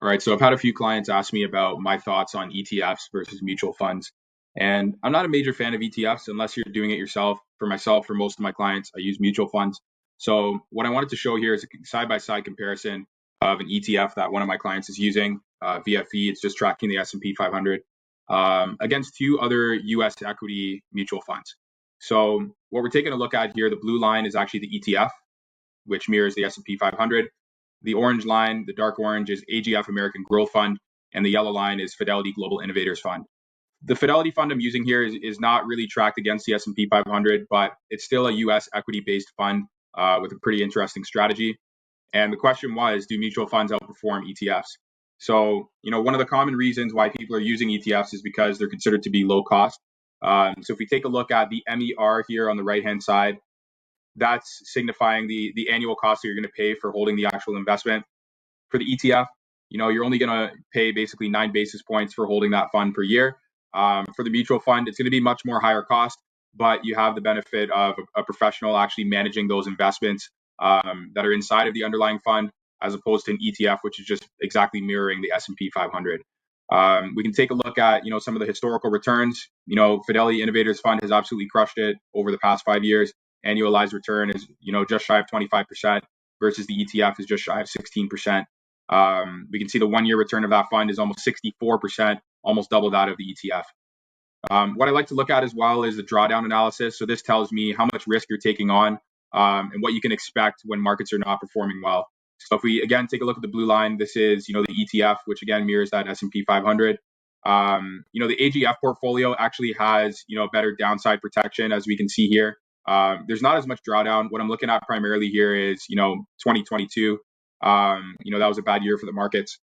All right, so I've had a few clients ask me about my thoughts on ETFs versus mutual funds. And I'm not a major fan of ETFs unless you're doing it yourself. For myself, for most of my clients, I use mutual funds. So what I wanted to show here is a side-by-side comparison of an ETF that one of my clients is using, VFE. It's just tracking the S&P 500 against two other U.S. equity mutual funds. So what we're taking a look at here, the blue line is actually the ETF, which mirrors the S&P 500. The orange line, the dark orange, is AGF American Growth Fund, and the yellow line is Fidelity Global Innovators Fund. The Fidelity fund I'm using here is not really tracked against the S&P 500, but it's still a U.S. equity-based fund with a pretty interesting strategy. And the question was, do mutual funds outperform ETFs? So, one of the common reasons why people are using ETFs is because they're considered to be low cost. So if we take a look at the MER here on the right-hand side, that's signifying the annual cost that you're going to pay for holding the actual investment. For the ETF, you're only going to pay basically 9 basis points for holding that fund per year. For the mutual fund, it's going to be much more higher cost, but you have the benefit of a professional actually managing those investments that are inside of the underlying fund, as opposed to an ETF, which is just exactly mirroring the S&P 500. We can take a look at some of the historical returns. Fidelity Innovators Fund has absolutely crushed it over the past 5 years. Annualized return is just shy of 25%, versus the ETF is just shy of 16%. We can see the 1 year return of that fund is almost 64%, almost double that of the ETF. What I like to look at as well is the drawdown analysis. So this tells me how much risk you're taking on and what you can expect when markets are not performing well. So if we again take a look at the blue line, this is the ETF, which again mirrors that S&P 500. The AGF portfolio actually has better downside protection, as we can see here. There's not as much drawdown. What I'm looking at primarily here is 2022. That was a bad year for the markets,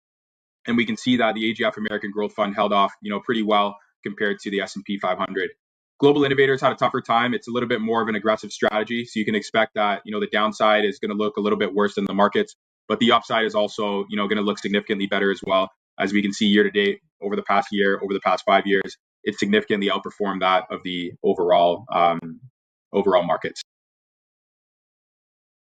and we can see that the AGF American Growth Fund held off pretty well compared to the S&P 500. Global Innovators had a tougher time. It's a little bit more of an aggressive strategy, so you can expect that the downside is going to look a little bit worse than the markets, but the upside is also going to look significantly better as well. As we can see year to date, over the past year, over the past 5 years, it significantly outperformed that of the overall markets.